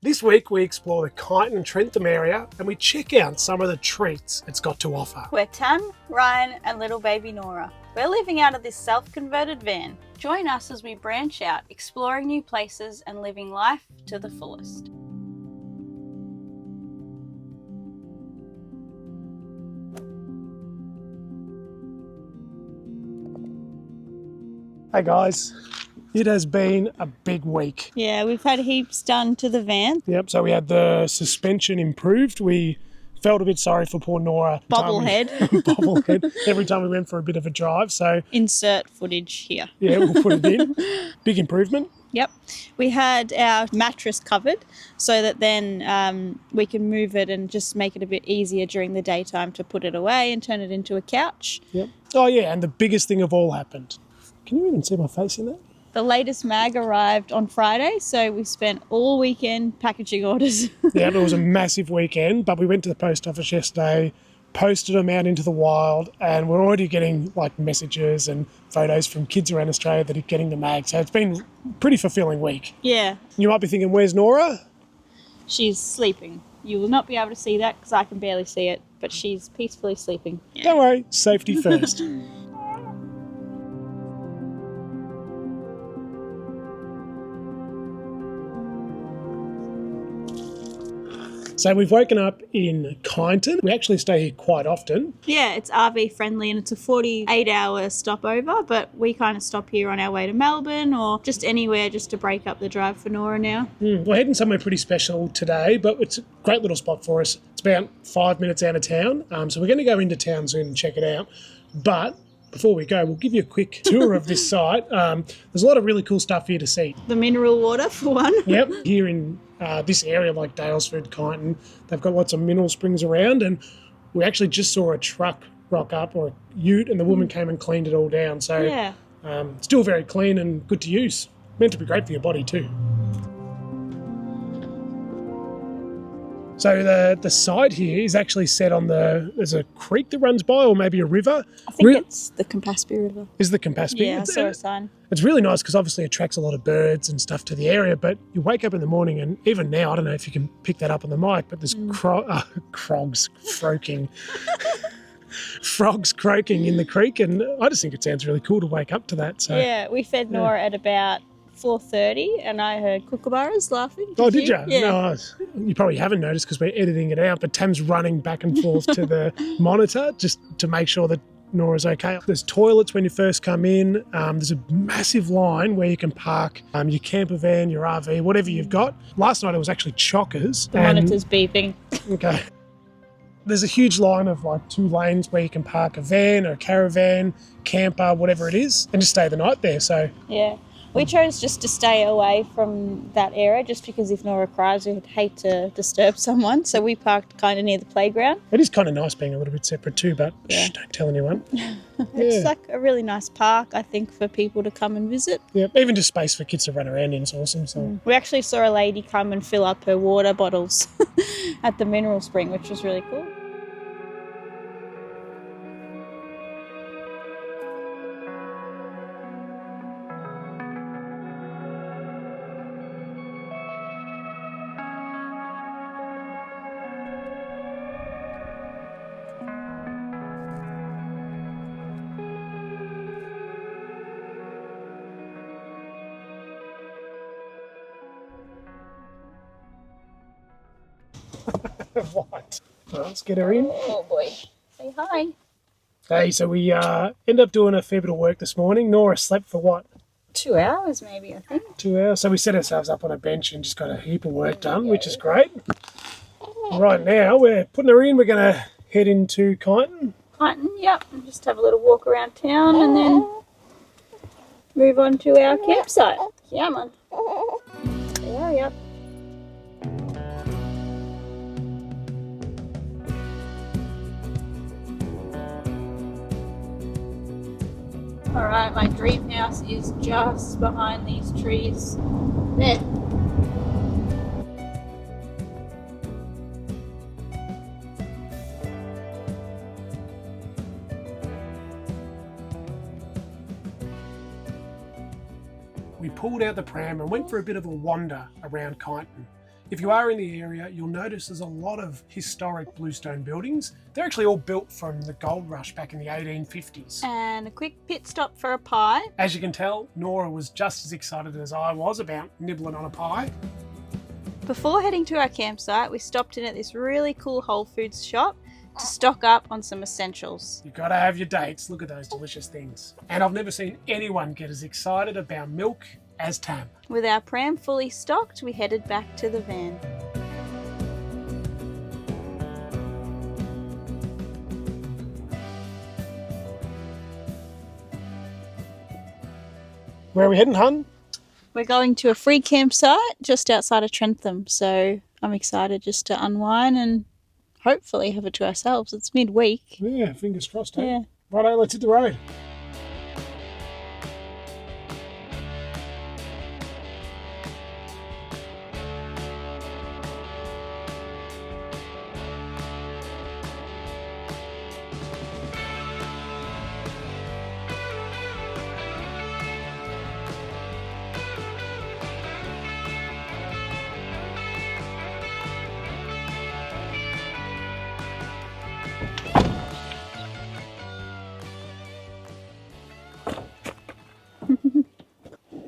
This week we explore the Kyneton Trentham area and we check out some of the treats it's got to offer. We're Tam, Ryan and little baby Nora. We're living out of this self-converted van. Join us as we branch out, exploring new places and living life to the fullest. Hey guys, it has been a big week. Yeah, we've had heaps done to the van. Yep, so we had the suspension improved. We felt a bit sorry for poor Nora. Bobblehead. Bobblehead. Every time we went for a bit of a drive, so... Insert footage here. Yeah, we'll put it in. Big improvement. Yep. We had our mattress covered so that then we can move it and just make it a bit easier during the daytime to put it away and turn it into a couch. Yep. Oh yeah, and the biggest thing of all happened. Can you even see my face in that? The latest mag arrived on Friday, so we spent all weekend packaging orders. Yeah, it was a massive weekend, but we went to the post office yesterday, posted them out into the wild, and we're already getting like messages and photos from kids around Australia that are getting the mag. So it's been a pretty fulfilling week. Yeah. You might be thinking, where's Nora? She's sleeping. You will not be able to see that because I can barely see it, but she's peacefully sleeping. Yeah. Don't worry, safety first. So we've woken up in Kyneton. We actually stay here quite often. Yeah, it's RV friendly and it's a 48-hour stopover, but we kind of stop here on our way to Melbourne or just anywhere just to break up the drive for Nora now. We're heading somewhere pretty special today, but it's a great little spot for us. It's about 5 minutes out of town, so we're going to go into town soon and check it out. But before we go, we'll give you a quick tour of this site. There's a lot of really cool stuff here to see. The mineral water, for one. Yep, here in this area like Daylesford, Kyneton, they've got lots of mineral springs around, and we actually just saw a truck rock up, or a ute, and the woman came and cleaned it all down. So yeah. Still very clean and good to use. Meant to be great for your body too. So the site here is actually set on there's a creek that runs by, or maybe a river. I think it's the Campaspe River. Is the Campaspe? Yeah, I saw a sign. It's really nice because obviously it attracts a lot of birds and stuff to the area, but you wake up in the morning and even now, I don't know if you can pick that up on the mic, but there's frogs croaking. Frogs croaking in the creek, and I just think it sounds really cool to wake up to that. So yeah, we fed Nora at about 4:30 and I heard kookaburras laughing. Did you? Yeah. No, you probably haven't noticed because we're editing it out, but Tam's running back and forth to the monitor just to make sure that Nora's okay. There's toilets when you first come in. There's a massive line where you can park your camper van, your RV, whatever you've got. Last night it was actually chockers. The monitor's beeping. Okay. There's a huge line of like 2 lanes where you can park a van or a caravan, camper, whatever it is, and just stay the night there. So yeah. We chose just to stay away from that area just because if Nora cries, we'd hate to disturb someone. So we parked kind of near the playground. It is kind of nice being a little bit separate too, but shh, don't tell anyone. It's like a really nice park, I think, for people to come and visit. Yeah, even just space for kids to run around in is awesome. So we actually saw a lady come and fill up her water bottles at the mineral spring, which was really cool. What? Well, let's get her in. Oh boy. Say hi. Hey, so we ended up doing a fair bit of work this morning. Nora slept for what? 2 hours maybe, I think. 2 hours. So we set ourselves up on a bench and just got a heap of work done, which is great. Right now, we're putting her in. We're going to head into Kyneton. Kyneton, yep. And just have a little walk around town and then move on to our campsite. Yeah, man. Yeah, yep. Alright, my dream house is just behind these trees. There. We pulled out the pram and went for a bit of a wander around Kyneton. If you are in the area, you'll notice there's a lot of historic bluestone buildings. They're actually all built from the gold rush back in the 1850s. And a quick pit stop for a pie. As you can tell, Nora was just as excited as I was about nibbling on a pie. Before heading to our campsite, we stopped in at this really cool Whole Foods shop to stock up on some essentials. You've got to have your dates. Look at those delicious things. And I've never seen anyone get as excited about milk as Tam. With our pram fully stocked, we headed back to the van. Where are we heading, hun? We're going to a free campsite just outside of Trentham, so I'm excited just to unwind and hopefully have it to ourselves. It's midweek. Yeah, fingers crossed, eh? Yeah. Righto, let's hit the road.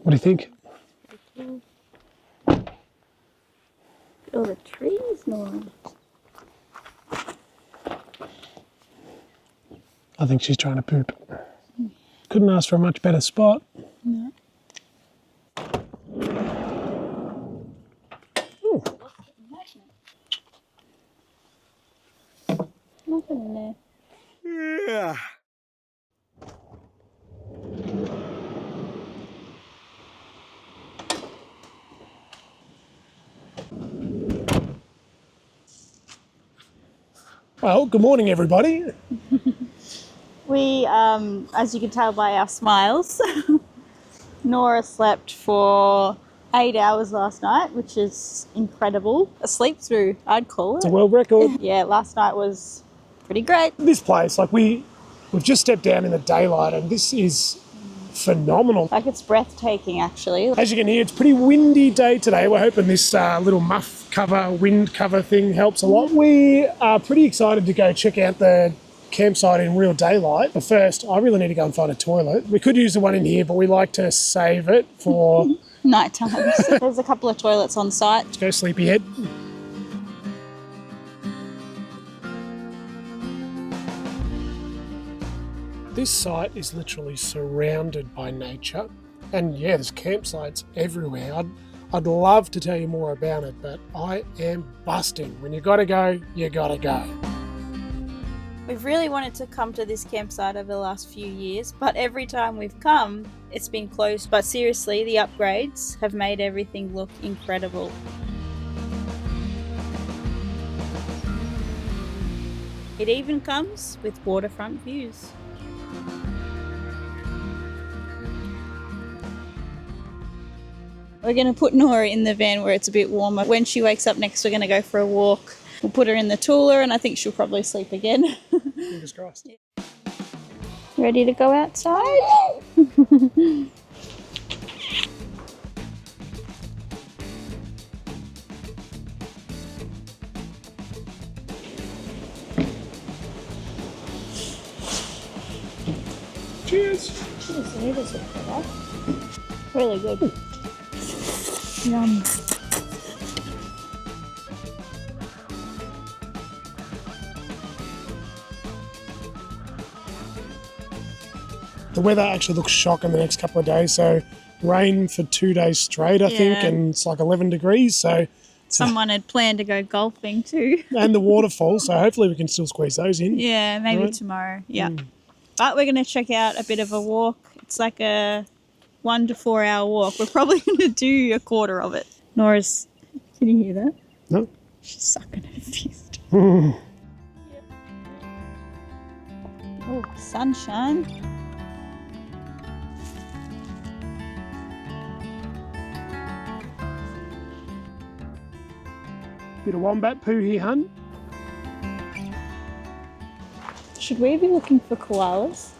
What do you think? All the trees, Nora. I think she's trying to poop. Couldn't ask for a much better spot. No. Ooh. Nothing in there. Yeah. Well, good morning, everybody. We, as you can tell by our smiles, Nora slept for 8 hours last night, which is incredible. A sleep through, I'd call It's a it. world record. Yeah, last night was pretty great. This place, like we've just stepped down in the daylight, and this is phenomenal. Like, it's breathtaking, actually. As you can hear, it's a pretty windy day today. We're hoping this little wind cover thing helps a lot. We are pretty excited to go check out the campsite in real daylight. But first, I really need to go and find a toilet. We could use the one in here, but we like to save it for... Night times. There's a couple of toilets on site. Let's go, sleepyhead. This site is literally surrounded by nature. And yeah, there's campsites everywhere. I'd love to tell you more about it, but I am busting. When you gotta go, you gotta go. We've really wanted to come to this campsite over the last few years, but every time we've come, it's been closed. But seriously, the upgrades have made everything look incredible. It even comes with waterfront views. We're going to put Nora in the van where it's a bit warmer. When she wakes up next, we're going to go for a walk. We'll put her in the Tooler and I think she'll probably sleep again. Fingers crossed. Ready to go outside? Cheers. Really good. Yum. The weather actually looks shocking the next couple of days. So rain for 2 days straight, I think, and it's like 11 degrees. So Someone had planned to go golfing too. and the waterfalls. So hopefully we can still squeeze those in. Yeah, maybe Right. tomorrow. Yeah. But we're going to check out a bit of a walk. It's like a 1 to 4 hour walk. We're probably going to do a quarter of it. Nora's, can you hear that? No. She's sucking her fist. Oh, sunshine. Bit of wombat poo here, hun. Should we be looking for koalas?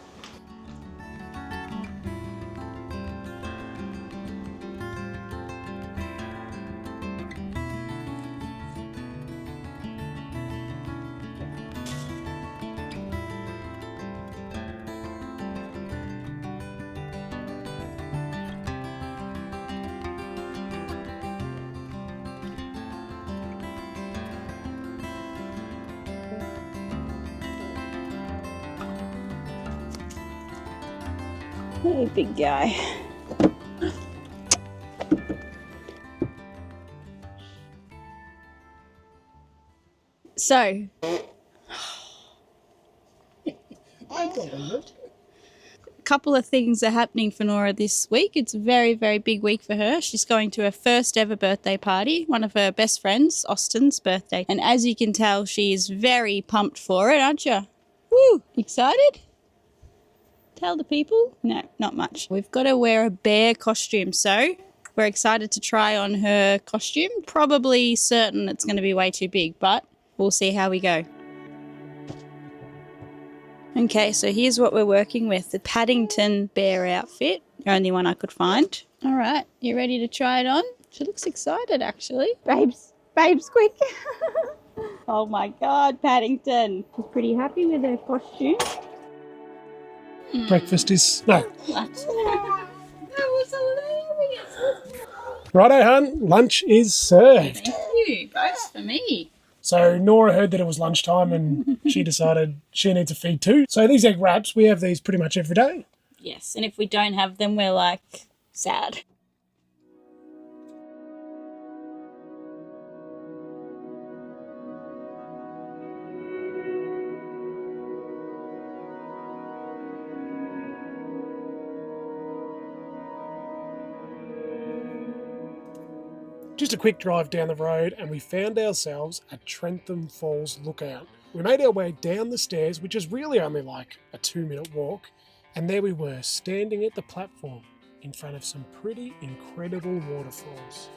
Hey, big guy. So, I believe it. a couple of things are happening for Nora this week. It's a very, very big week for her. She's going to her first ever birthday party, one of her best friends, Austin's birthday. And as you can tell, she is very pumped for it, aren't you? Woo! Excited? Tell the people? No, not much. We've got to wear a bear costume, so we're excited to try on her costume. Probably certain it's going to be way too big, but we'll see how we go. Okay, so here's what we're working with. The Paddington bear outfit. The only one I could find. All right, you ready to try it on? She looks excited, actually. Babes, quick. Oh my God, Paddington. She's pretty happy with her costume. Breakfast is... No. What? That was hilarious. Righto, hun. Lunch is served. Thank you. Both for me. So Nora heard that it was lunchtime and she decided she needs a feed too. So these egg wraps, we have these pretty much every day. Yes, and if we don't have them, we're like sad. Just a quick drive down the road and we found ourselves at Trentham Falls lookout. We made our way down the stairs, which is really only like a 2-minute walk, and there we were, standing at the platform in front of some pretty incredible waterfalls.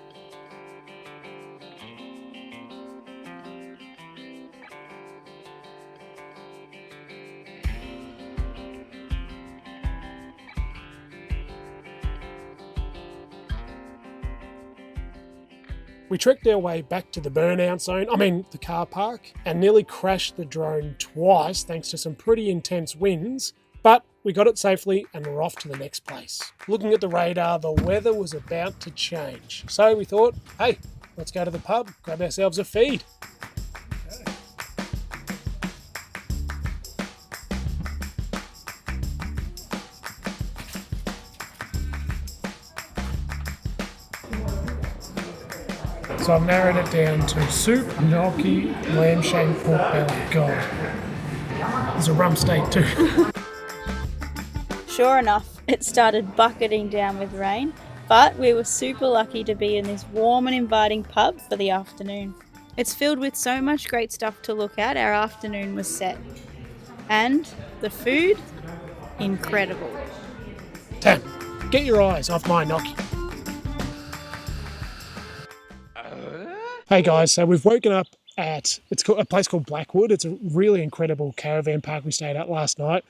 We trekked our way back to the burnout zone, the car park, and nearly crashed the drone twice thanks to some pretty intense winds, but we got it safely and we're off to the next place. Looking at the radar, the weather was about to change. So we thought, hey, let's go to the pub, grab ourselves a feed. So I've narrowed it down to soup, gnocchi, lamb shank, pork belly. God, there's a rump steak too. Sure enough, it started bucketing down with rain, but we were super lucky to be in this warm and inviting pub for the afternoon. It's filled with so much great stuff to look at, our afternoon was set. And the food, incredible. Tam, get your eyes off my gnocchi. Hey guys, so we've woken up at a place called Blackwood. It's a really incredible caravan park we stayed at last night.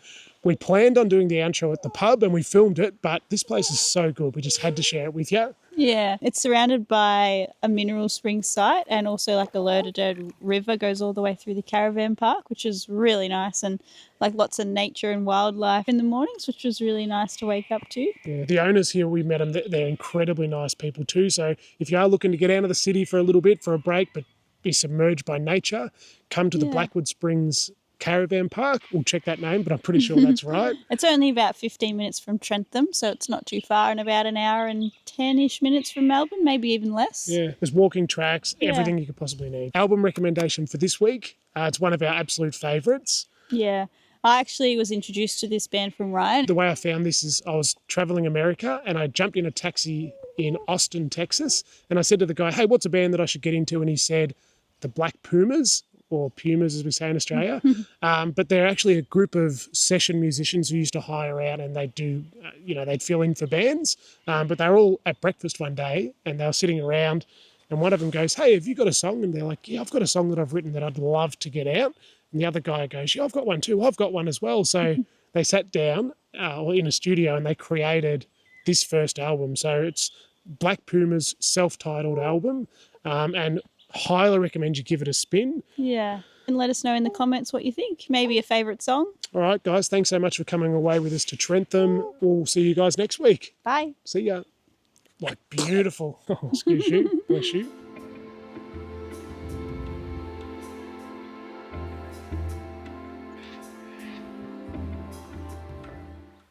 We planned on doing the outro at the pub and we filmed it, but this place is so good. We just had to share it with you. Yeah, it's surrounded by a mineral spring site and also like a Loderdode river goes all the way through the caravan park, which is really nice, and like lots of nature and wildlife in the mornings, which was really nice to wake up to. Yeah, the owners here, we met them, they're incredibly nice people too. So if you are looking to get out of the city for a little bit, for a break, but be submerged by nature, come to the Blackwood Springs Caravan Park. We'll check that name, but I'm pretty sure that's right. It's only about 15 minutes from Trentham, so it's not too far, and about an hour and 10-ish minutes from Melbourne, maybe even less. Yeah, there's walking tracks, everything you could possibly need. Album recommendation for this week, it's one of our absolute favourites. Yeah. I actually was introduced to this band from Ryan. The way I found this is I was travelling America and I jumped in a taxi in Austin, Texas, and I said to the guy, hey, what's a band that I should get into? And he said, the Black Pumas, or Pumas as we say in Australia, but they're actually a group of session musicians who used to hire out and they'd do, they'd fill in for bands, but they were all at breakfast one day and they were sitting around and one of them goes, hey, have you got a song? And they're like, yeah, I've got a song that I've written that I'd love to get out. And the other guy goes, yeah, I've got one too. I've got one as well. So they sat down in a studio and they created this first album. So it's Black Pumas' self-titled album, and highly recommend you give it a spin. Yeah. And let us know in the comments what you think. Maybe a favourite song. All right, guys, thanks so much for coming away with us to Trentham. We'll see you guys next week. Bye. See ya. Like, beautiful. Oh, excuse you. Bless you.